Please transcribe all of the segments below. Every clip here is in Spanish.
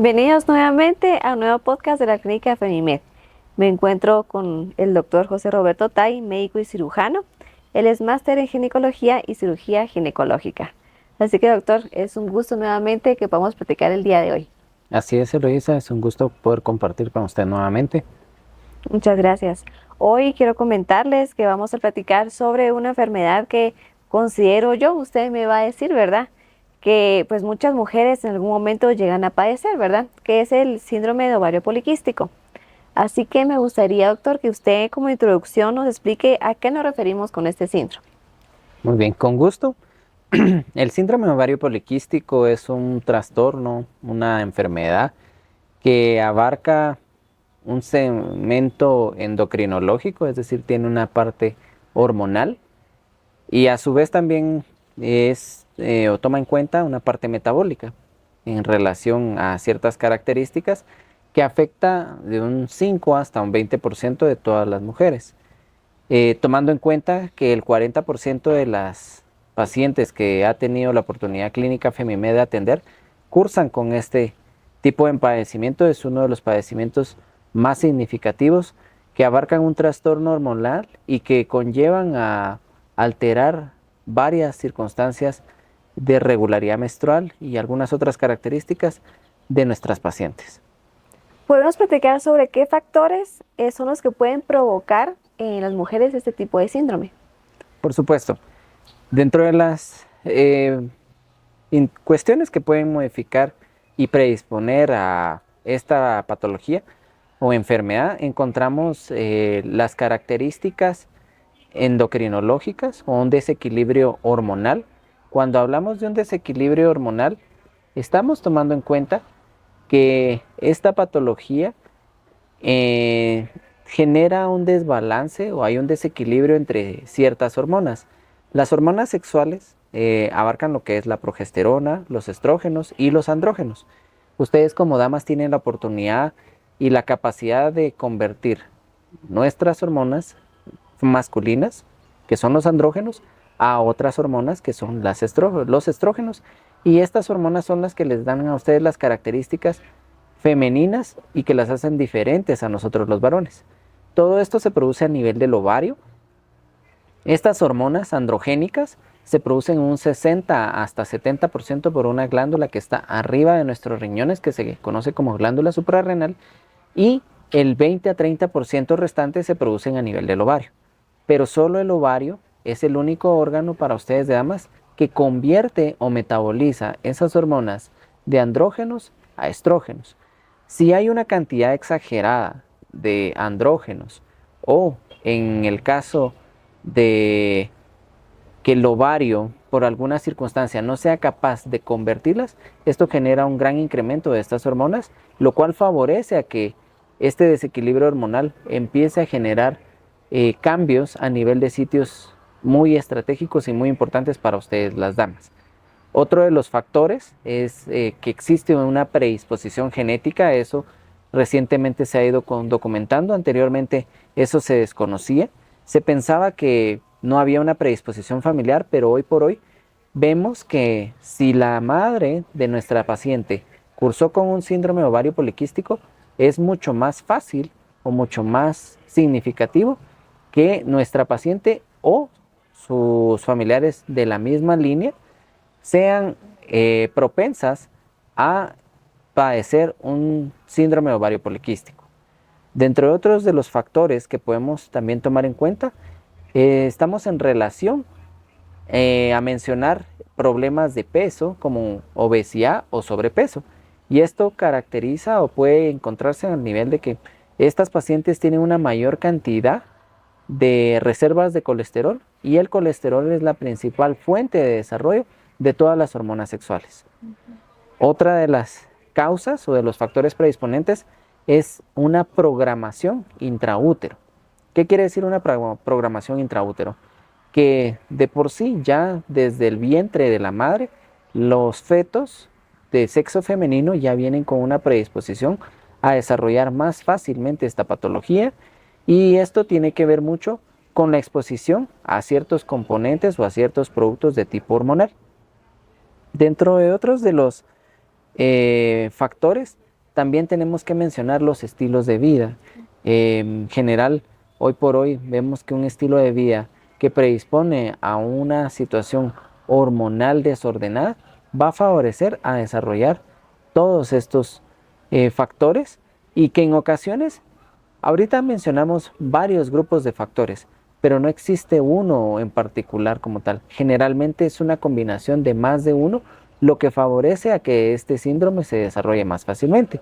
Bienvenidos nuevamente a un nuevo podcast de la clínica Femimed. Me encuentro con el doctor José Roberto Tay, médico y cirujano. Él es máster en ginecología y cirugía ginecológica. Así que, doctor, es un gusto nuevamente que podamos platicar el día de hoy. Así es, Eloisa, es un gusto poder compartir con usted nuevamente. Muchas gracias. Hoy quiero comentarles que vamos a platicar sobre una enfermedad que considero yo, usted me va a decir, ¿verdad?, que pues muchas mujeres en algún momento llegan a padecer, ¿verdad?, que es el síndrome de ovario poliquístico. Así que me gustaría, doctor, que usted como introducción nos explique a qué nos referimos con este síndrome. Muy bien, con gusto. El síndrome ovario poliquístico es un trastorno, una enfermedad que abarca un segmento endocrinológico, es decir, tiene una parte hormonal y a su vez también o toma en cuenta una parte metabólica en relación a ciertas características que afecta de un 5 hasta un 20% de todas las mujeres. Tomando en cuenta que el 40% de las pacientes que ha tenido la oportunidad clínica Femimed de atender cursan con este tipo de padecimiento. Es uno de los padecimientos más significativos que abarcan un trastorno hormonal y que conllevan a alterar varias circunstancias de regularidad menstrual y algunas otras características de nuestras pacientes. ¿Podemos platicar sobre qué factores son los que pueden provocar en las mujeres este tipo de síndrome? Por supuesto. Dentro de las cuestiones que pueden modificar y predisponer a esta patología o enfermedad, encontramos las características endocrinológicas o un desequilibrio hormonal. Cuando hablamos de un desequilibrio hormonal, estamos tomando en cuenta que esta patología genera un desbalance o hay un desequilibrio entre ciertas hormonas. Las hormonas sexuales abarcan lo que es la progesterona, los estrógenos y los andrógenos. Ustedes como damas tienen la oportunidad y la capacidad de convertir nuestras hormonas masculinas, que son los andrógenos, a otras hormonas que son los estrógenos. Y estas hormonas son las que les dan a ustedes las características femeninas y que las hacen diferentes a nosotros los varones. Todo esto se produce a nivel del ovario. Estas hormonas androgénicas se producen un 60 hasta 70% por una glándula que está arriba de nuestros riñones, que se conoce como glándula suprarrenal, y el 20 a 30% restante se producen a nivel del ovario. Pero solo el ovario es el único órgano para ustedes, damas, que convierte o metaboliza esas hormonas de andrógenos a estrógenos. Si hay una cantidad exagerada de andrógenos o en el caso de que el ovario por alguna circunstancia no sea capaz de convertirlas, esto genera un gran incremento de estas hormonas, lo cual favorece a que este desequilibrio hormonal empiece a generar cambios a nivel de sitios muy estratégicos y muy importantes para ustedes las damas. Otro de los factores es que existe una predisposición genética. Eso recientemente se ha ido documentando. Anteriormente eso se desconocía. Se pensaba que no había una predisposición familiar, pero hoy por hoy vemos que si la madre de nuestra paciente cursó con un síndrome ovario poliquístico, es mucho más fácil o mucho más significativo que nuestra paciente o sus familiares de la misma línea sean propensas a padecer un síndrome ovario poliquístico. Dentro de otros de los factores que podemos también tomar en cuenta, estamos en relación a mencionar problemas de peso como obesidad o sobrepeso. Y esto caracteriza o puede encontrarse al nivel de que estas pacientes tienen una mayor cantidad de reservas de colesterol, y el colesterol es la principal fuente de desarrollo de todas las hormonas sexuales. Otra de las causas o de los factores predisponentes es una programación intraútero. ¿Qué quiere decir una programación intraútero? Que de por sí ya desde el vientre de la madre, los fetos de sexo femenino ya vienen con una predisposición a desarrollar más fácilmente esta patología, y esto tiene que ver mucho con la exposición a ciertos componentes o a ciertos productos de tipo hormonal. Dentro de otros de los factores también tenemos que mencionar los estilos de vida. En general, hoy por hoy vemos que un estilo de vida que predispone a una situación hormonal desordenada va a favorecer a desarrollar todos estos factores, y que en ocasiones, ahorita mencionamos varios grupos de factores, pero no existe uno en particular como tal. Generalmente es una combinación de más de uno, lo que favorece a que este síndrome se desarrolle más fácilmente.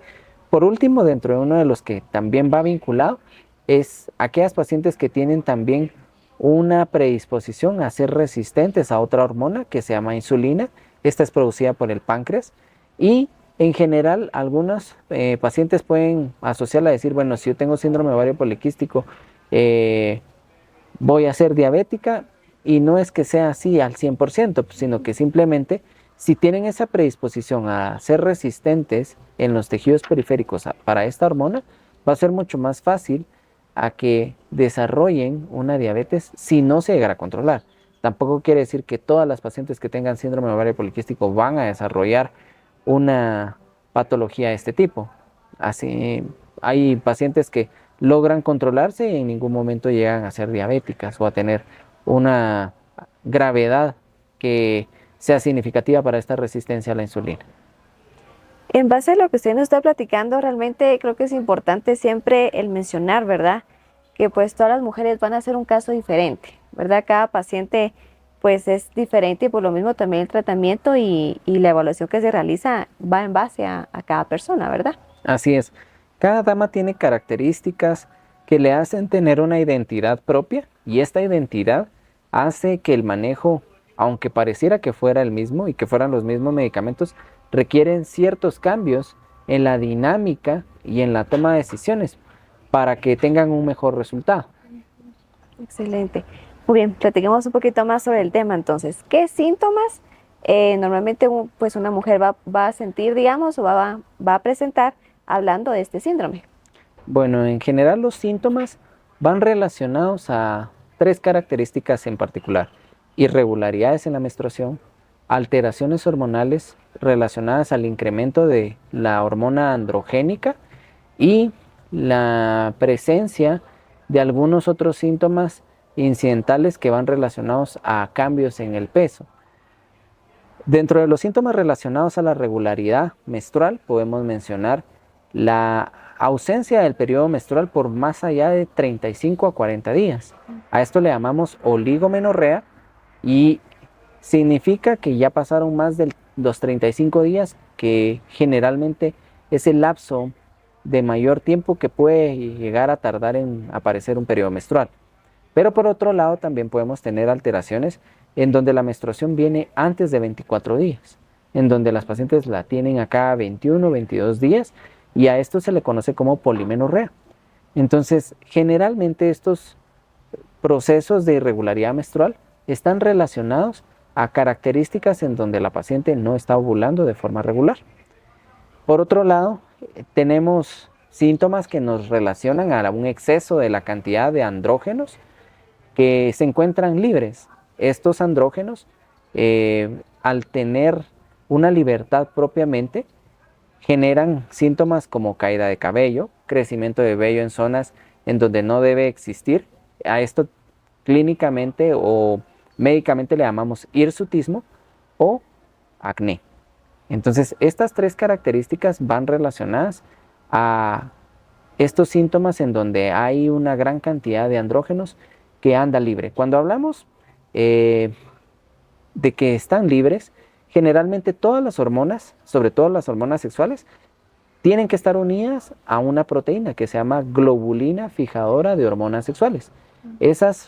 Por último, dentro de uno de los que también va vinculado, es aquellas pacientes que tienen también una predisposición a ser resistentes a otra hormona que se llama insulina. Esta es producida por el páncreas, y en general algunos pacientes pueden asociarla a decir, bueno, si yo tengo síndrome ovario poliquístico, voy a ser diabética, y no es que sea así al 100%, sino que simplemente si tienen esa predisposición a ser resistentes en los tejidos periféricos para esta hormona, va a ser mucho más fácil a que desarrollen una diabetes si no se llegara a controlar. Tampoco quiere decir que todas las pacientes que tengan síndrome ovario poliquístico van a desarrollar una patología de este tipo. Así, hay pacientes que logran controlarse y en ningún momento llegan a ser diabéticas o a tener una gravedad que sea significativa para esta resistencia a la insulina. En base a lo que usted nos está platicando, realmente creo que es importante siempre el mencionar, ¿verdad? Que pues todas las mujeres van a ser un caso diferente, ¿verdad? Cada paciente pues es diferente, y por lo mismo también el tratamiento y la evaluación que se realiza va en base a cada persona, ¿verdad? Así es. Cada dama tiene características que le hacen tener una identidad propia, y esta identidad hace que el manejo, aunque pareciera que fuera el mismo y que fueran los mismos medicamentos, requieren ciertos cambios en la dinámica y en la toma de decisiones para que tengan un mejor resultado. Excelente. Muy bien, platiquemos un poquito más sobre el tema entonces. ¿Qué síntomas normalmente pues una mujer va a sentir, digamos, o va a presentar hablando de este síndrome? Bueno, en general los síntomas van relacionados a tres características en particular: irregularidades en la menstruación, alteraciones hormonales relacionadas al incremento de la hormona androgénica, y la presencia de algunos otros síntomas incidentales que van relacionados a cambios en el peso. Dentro de los síntomas relacionados a la regularidad menstrual podemos mencionar la ausencia del periodo menstrual por más allá de 35 a 40 días. A esto le llamamos oligomenorrea, y significa que ya pasaron más de los 35 días, que generalmente es el lapso de mayor tiempo que puede llegar a tardar en aparecer un periodo menstrual. Pero por otro lado también podemos tener alteraciones en donde la menstruación viene antes de 24 días, en donde las pacientes la tienen a cada 21, 22 días, y a esto se le conoce como polimenorrea. Entonces, generalmente estos procesos de irregularidad menstrual están relacionados a características en donde la paciente no está ovulando de forma regular. Por otro lado, tenemos síntomas que nos relacionan a un exceso de la cantidad de andrógenos que se encuentran libres. Estos andrógenos, al tener una libertad propiamente, generan síntomas como caída de cabello, crecimiento de vello en zonas en donde no debe existir. A esto clínicamente o médicamente le llamamos hirsutismo o acné. Entonces, estas tres características van relacionadas a estos síntomas en donde hay una gran cantidad de andrógenos que anda libre. Cuando hablamos de que están libres, generalmente todas las hormonas, sobre todo las hormonas sexuales, tienen que estar unidas a una proteína que se llama globulina fijadora de hormonas sexuales. Esas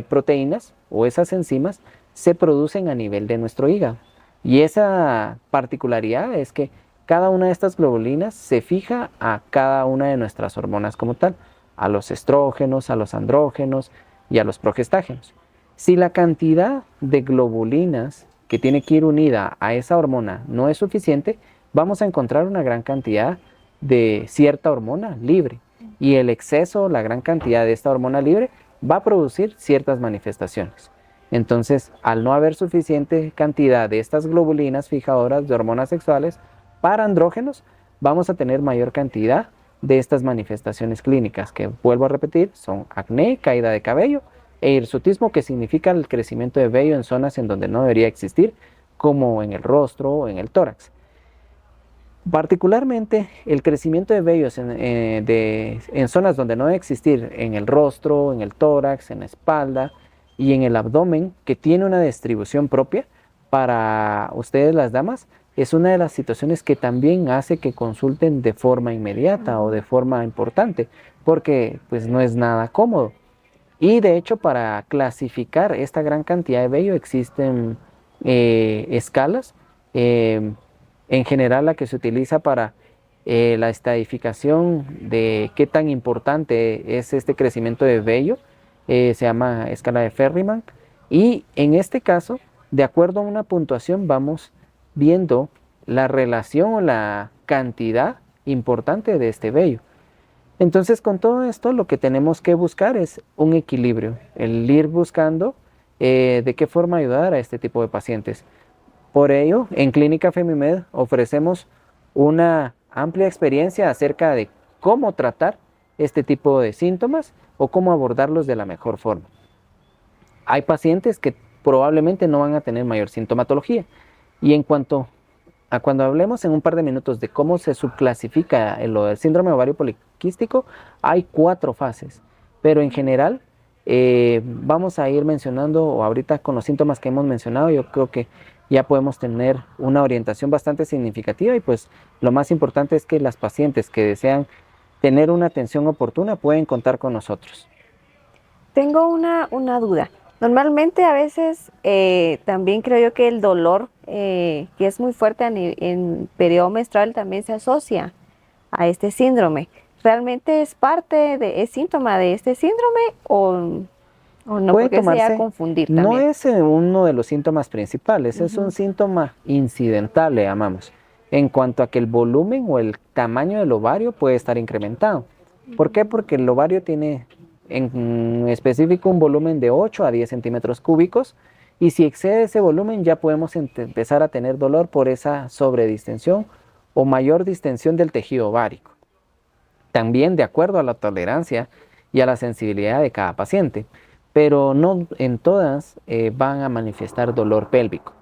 proteínas o esas enzimas se producen a nivel de nuestro hígado. Y esa particularidad es que cada una de estas globulinas se fija a cada una de nuestras hormonas como tal, a los estrógenos, a los andrógenos y a los progestágenos. Si la cantidad de globulinas que tiene que ir unida a esa hormona no es suficiente, vamos a encontrar una gran cantidad de cierta hormona libre. Y el exceso, la gran cantidad de esta hormona libre, va a producir ciertas manifestaciones. Entonces, al no haber suficiente cantidad de estas globulinas fijadoras de hormonas sexuales para andrógenos, vamos a tener mayor cantidad de estas manifestaciones clínicas, que vuelvo a repetir, son acné, caída de cabello e hirsutismo, que significa el crecimiento de vello en zonas en donde no debería existir, como en el rostro o en el tórax. Particularmente el crecimiento de vellos en zonas donde no debe existir, en el rostro, en el tórax, en la espalda y en el abdomen, que tiene una distribución propia para ustedes las damas, es una de las situaciones que también hace que consulten de forma inmediata o de forma importante, porque pues no es nada cómodo. Y de hecho, para clasificar esta gran cantidad de vello existen escalas. En general, la que se utiliza para la estadificación de qué tan importante es este crecimiento de vello se llama escala de Ferriman. Y en este caso, de acuerdo a una puntuación, vamos viendo la relación o la cantidad importante de este vello. Entonces, con todo esto, lo que tenemos que buscar es un equilibrio, el ir buscando de qué forma ayudar a este tipo de pacientes. Por ello, en Clínica Femimed ofrecemos una amplia experiencia acerca de cómo tratar este tipo de síntomas o cómo abordarlos de la mejor forma. Hay pacientes que probablemente no van a tener mayor sintomatología, y en cuanto a cuando hablemos en un par de minutos de cómo se subclasifica lo del síndrome ovario poliquístico, hay 4 fases, pero en general vamos a ir mencionando, o ahorita con los síntomas que hemos mencionado, yo creo que ya podemos tener una orientación bastante significativa, y pues lo más importante es que las pacientes que desean tener una atención oportuna pueden contar con nosotros. Tengo una duda. Normalmente a veces también creo yo que el dolor que es muy fuerte en periodo menstrual también se asocia a este síndrome. ¿Realmente es es síntoma de este síndrome o no? Puede Porque se llega a tomarse, confundir no también. es uno de los síntomas principales, es un síntoma incidental, le llamamos, en cuanto a que el volumen o el tamaño del ovario puede estar incrementado. ¿Por qué? Porque el ovario tiene en específico un volumen de 8 a 10 centímetros cúbicos, y si excede ese volumen ya podemos empezar a tener dolor por esa sobredistensión o mayor distensión del tejido ovárico. También de acuerdo a la tolerancia y a la sensibilidad de cada paciente, pero no en todas van a manifestar dolor pélvico.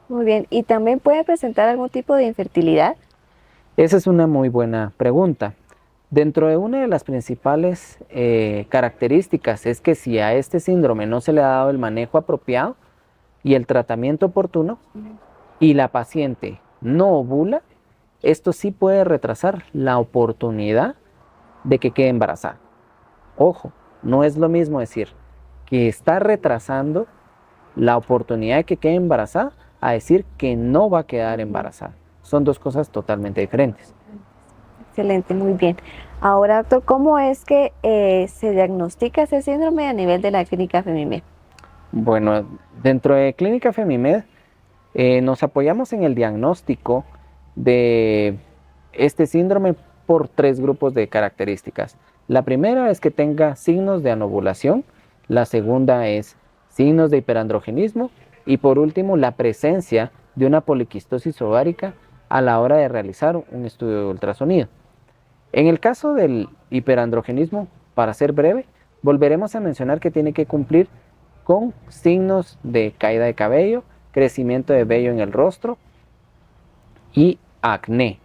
Muy bien. ¿Y también puede presentar algún tipo de infertilidad? Esa es una muy buena pregunta. Dentro de una de las principales características es que si a este síndrome no se le ha dado el manejo apropiado y el tratamiento oportuno, y la paciente no ovula, esto sí puede retrasar la oportunidad de que quede embarazada. Ojo, no es lo mismo decir que está retrasando la oportunidad de que quede embarazada a decir que no va a quedar embarazada. Son dos cosas totalmente diferentes. Excelente, muy bien. Ahora, doctor, ¿cómo es que se diagnostica ese síndrome a nivel de la Clínica Femimed? Bueno, dentro de Clínica Femimed nos apoyamos en el diagnóstico de este síndrome por 3 grupos de características. La primera es que tenga signos de anovulación, la segunda es signos de hiperandrogenismo, y por último la presencia de una poliquistosis ovárica a la hora de realizar un estudio de ultrasonido. En el caso del hiperandrogenismo, para ser breve, volveremos a mencionar que tiene que cumplir con signos de caída de cabello, crecimiento de vello en el rostro y acné.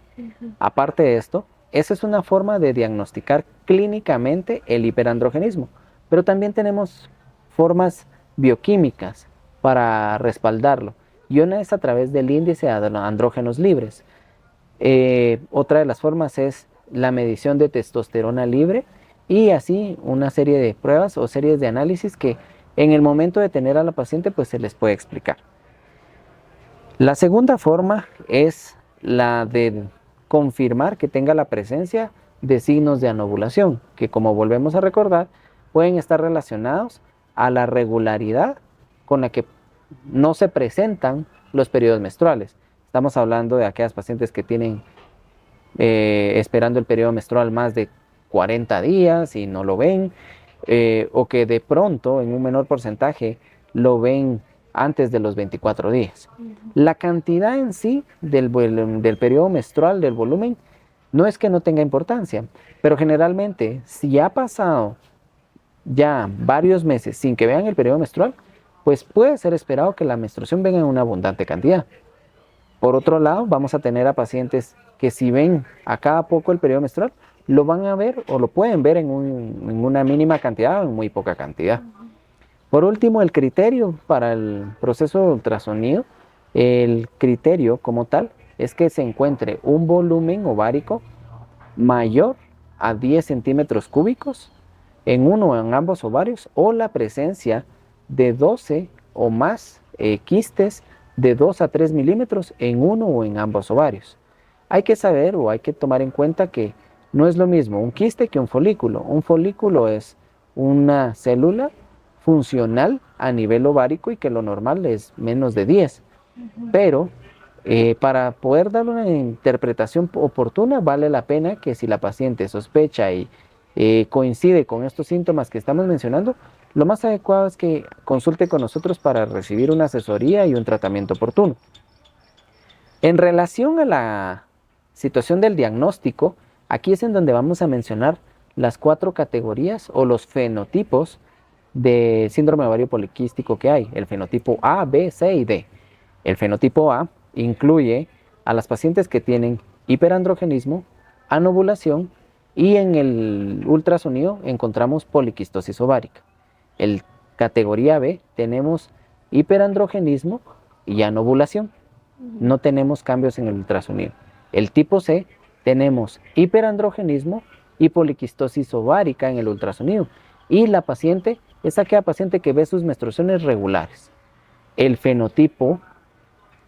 Aparte de esto, esa es una forma de diagnosticar clínicamente el hiperandrogenismo, pero también tenemos formas bioquímicas para respaldarlo, y una es a través del índice de andrógenos libres. Otra de las formas es la medición de testosterona libre, y así una serie de pruebas o series de análisis que en el momento de tener a la paciente pues se les puede explicar. La segunda forma es la de confirmar que tenga la presencia de signos de anovulación, que como volvemos a recordar, pueden estar relacionados a la regularidad con la que no se presentan los periodos menstruales. Estamos hablando de aquellas pacientes que tienen esperando el periodo menstrual más de 40 días y no lo ven, o que de pronto en un menor porcentaje lo ven antes de los 24 días. La cantidad en sí del periodo menstrual, del volumen, No es que no tenga importancia, pero generalmente si ha pasado ya varios meses sin que vean el periodo menstrual, pues puede ser esperado que la menstruación venga en una abundante cantidad. Por otro lado, vamos a tener a pacientes que si ven a cada poco el periodo menstrual, lo van a ver o lo pueden ver en una mínima cantidad o en muy poca cantidad. Por último, el criterio para el proceso de ultrasonido, el criterio como tal es que se encuentre un volumen ovárico mayor a 10 centímetros cúbicos en uno o en ambos ovarios, o la presencia de 12 o más quistes de 2 a 3 milímetros en uno o en ambos ovarios. Hay que saber o hay que tomar en cuenta que no es lo mismo un quiste que un folículo. Un folículo es una célula funcional a nivel ovárico y que lo normal es menos de 10. Pero para poder dar una interpretación oportuna, vale la pena que si la paciente sospecha y coincide con estos síntomas que estamos mencionando, lo más adecuado es que consulte con nosotros para recibir una asesoría y un tratamiento oportuno. En relación a la situación del diagnóstico, aquí es en donde vamos a mencionar las 4 categorías o los fenotipos de síndrome ovario poliquístico que hay, el fenotipo A, B, C y D. El fenotipo A incluye a las pacientes que tienen hiperandrogenismo, anovulación y en el ultrasonido encontramos poliquistosis ovárica. En categoría B tenemos hiperandrogenismo y anovulación. No tenemos cambios en el ultrasonido. El tipo C tenemos hiperandrogenismo y poliquistosis ovárica en el ultrasonido. Y la paciente es aquella paciente que ve sus menstruaciones regulares. El fenotipo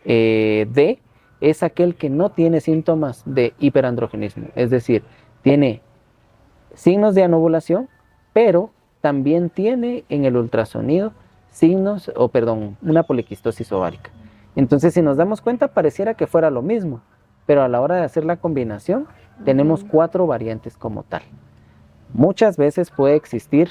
D es aquel que no tiene síntomas de hiperandrogenismo, es decir, tiene signos de anovulación, pero también tiene en el ultrasonido una poliquistosis ovárica. Entonces, si nos damos cuenta, pareciera que fuera lo mismo, pero a la hora de hacer la combinación, tenemos 4 variantes como tal. Muchas veces puede existir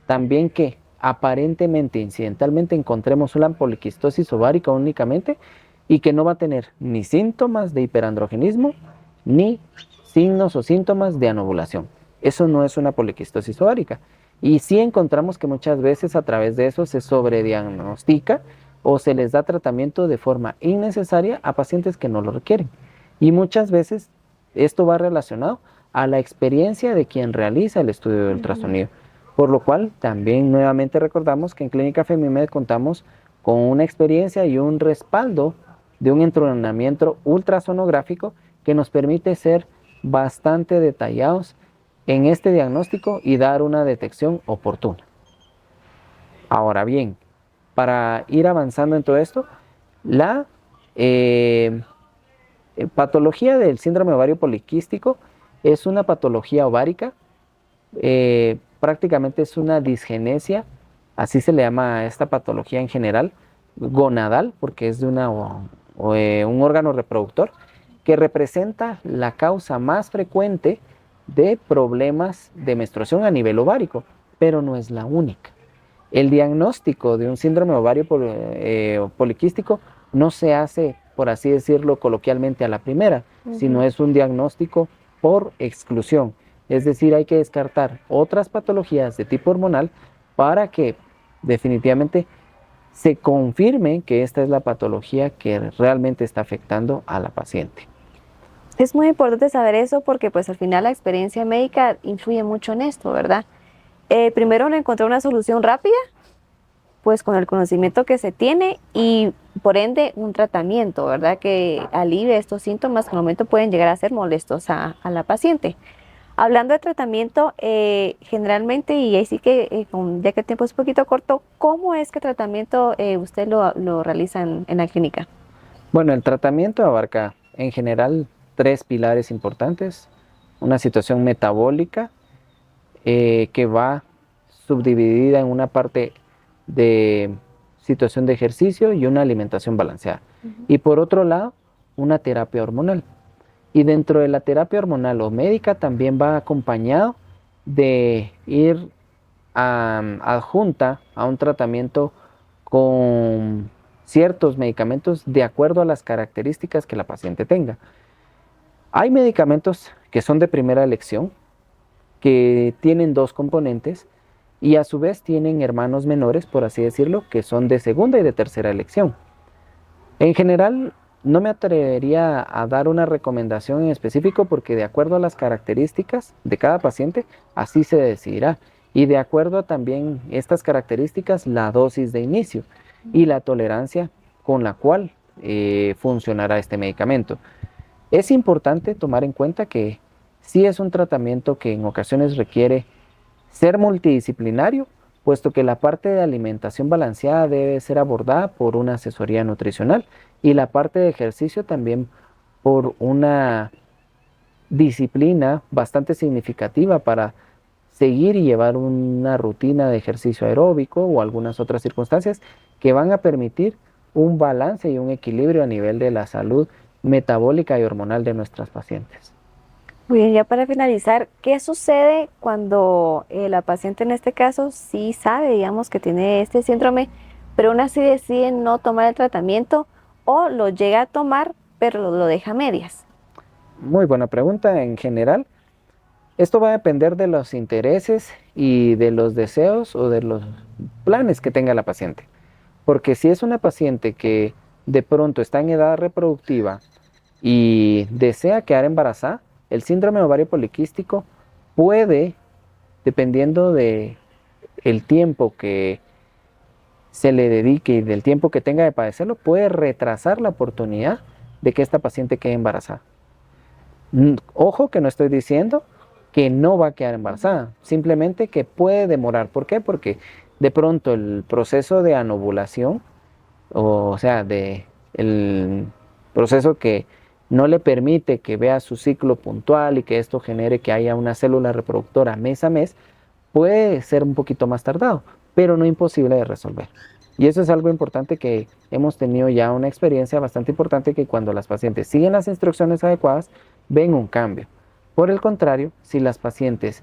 también que aparentemente, incidentalmente, encontremos una poliquistosis ovárica únicamente y que no va a tener ni síntomas de hiperandrogenismo, ni signos o síntomas de anovulación. Eso no es una poliquistosis ovárica. Y sí encontramos que muchas veces a través de eso se sobrediagnostica o se les da tratamiento de forma innecesaria a pacientes que no lo requieren. Y muchas veces esto va relacionado a la experiencia de quien realiza el estudio de ultrasonido. Por lo cual, también nuevamente recordamos que en Clínica Femimed contamos con una experiencia y un respaldo de un entrenamiento ultrasonográfico que nos permite ser bastante detallados en este diagnóstico y dar una detección oportuna. Ahora bien, para ir avanzando en todo esto, la patología del síndrome ovario poliquístico es una patología ovárica, prácticamente es una disgenesia, así se le llama a esta patología en general, gonadal, porque es de un órgano reproductor, que representa la causa más frecuente de problemas de menstruación a nivel ovárico, pero no es la única. El diagnóstico de un síndrome ovario poliquístico no se hace, por así decirlo coloquialmente, a la primera, sino es un diagnóstico por exclusión. Es decir, hay que descartar otras patologías de tipo hormonal para que definitivamente se confirme que esta es la patología que realmente está afectando a la paciente. Es muy importante saber eso porque pues al final la experiencia médica influye mucho en esto, ¿verdad? Primero encontrar una solución rápida, pues con el conocimiento que se tiene y por ende un tratamiento, ¿verdad? Que alivie estos síntomas que en el momento pueden llegar a ser molestos a la paciente. Hablando de tratamiento, generalmente, y ahí sí que ya que el tiempo es un poquito corto, ¿cómo es que el tratamiento usted lo realiza en la clínica? Bueno, el tratamiento abarca en general 3 pilares importantes. Una situación metabólica que va subdividida en una parte de situación de ejercicio y una alimentación balanceada. Y por otro lado, una terapia hormonal. Y dentro de la terapia hormonal o médica también va acompañado de ir adjunta a un tratamiento con ciertos medicamentos de acuerdo a las características que la paciente tenga. Hay medicamentos que son de primera elección, que tienen dos componentes y a su vez tienen hermanos menores, por así decirlo, que son de segunda y de tercera elección. En general, no me atrevería a dar una recomendación en específico porque de acuerdo a las características de cada paciente, así se decidirá. Y de acuerdo a también estas características, la dosis de inicio y la tolerancia con la cual funcionará este medicamento. Es importante tomar en cuenta que sí es un tratamiento que en ocasiones requiere ser multidisciplinario, puesto que la parte de alimentación balanceada debe ser abordada por una asesoría nutricional y la parte de ejercicio también por una disciplina bastante significativa para seguir y llevar una rutina de ejercicio aeróbico o algunas otras circunstancias que van a permitir un balance y un equilibrio a nivel de la salud metabólica y hormonal de nuestras pacientes. Muy bien, ya para finalizar, ¿qué sucede cuando la paciente en este caso sí sabe, digamos, que tiene este síndrome, pero aún así decide no tomar el tratamiento o lo llega a tomar, pero lo deja a medias? Muy buena pregunta. En general, esto va a depender de los intereses y de los deseos o de los planes que tenga la paciente. Porque si es una paciente que de pronto está en edad reproductiva y desea quedar embarazada, el síndrome ovario poliquístico puede, dependiendo de el tiempo que se le dedique y del tiempo que tenga de padecerlo, puede retrasar la oportunidad de que esta paciente quede embarazada. Ojo que no estoy diciendo que no va a quedar embarazada, simplemente que puede demorar. ¿Por qué? Porque de pronto el proceso de anovulación, o sea, el proceso que no le permite que vea su ciclo puntual y que esto genere que haya una célula reproductora mes a mes, puede ser un poquito más tardado, pero no imposible de resolver. Y eso es algo importante que hemos tenido ya una experiencia bastante importante, que cuando las pacientes siguen las instrucciones adecuadas, ven un cambio. Por el contrario, si las pacientes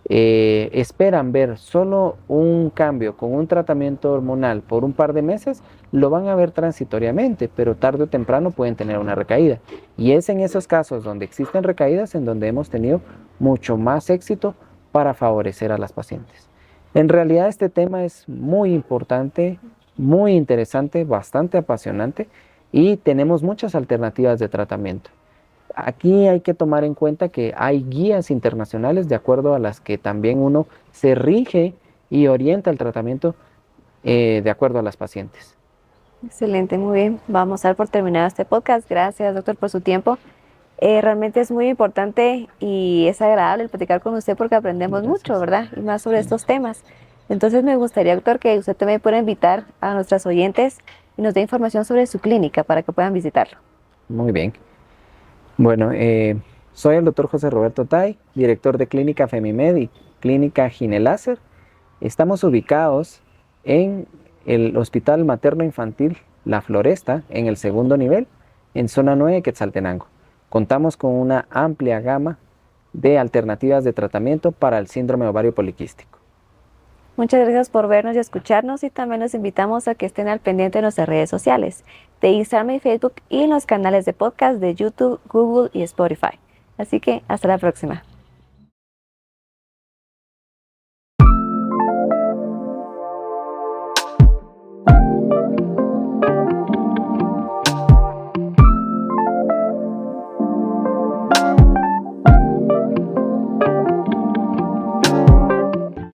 esperan ver solo un cambio con un tratamiento hormonal por un par de meses, lo van a ver transitoriamente, pero tarde o temprano pueden tener una recaída. Y es en esos casos donde existen recaídas en donde hemos tenido mucho más éxito para favorecer a las pacientes. En realidad este tema es muy importante, muy interesante, bastante apasionante y tenemos muchas alternativas de tratamiento. Aquí hay que tomar en cuenta que hay guías internacionales de acuerdo a las que también uno se rige y orienta el tratamiento de acuerdo a las pacientes. Excelente, muy bien. Vamos a dar por terminado este podcast. Gracias, doctor, por su tiempo. Realmente es muy importante y es agradable el platicar con usted porque aprendemos mucho, ¿verdad? Y más sobre estos temas. Entonces me gustaría, doctor, que usted también pueda invitar a nuestras oyentes y nos dé información sobre su clínica para que puedan visitarlo. Muy bien. Bueno, soy el doctor José Roberto Tay, director de Clínica Femimed y Clínica Gineláser. Estamos ubicados en el Hospital Materno Infantil La Floresta, en el segundo nivel, en zona 9, Quetzaltenango. Contamos con una amplia gama de alternativas de tratamiento para el síndrome ovario poliquístico. Muchas gracias por vernos y escucharnos y también los invitamos a que estén al pendiente de nuestras redes sociales, de Instagram y Facebook y en los canales de podcast de YouTube, Google y Spotify. Así que hasta la próxima.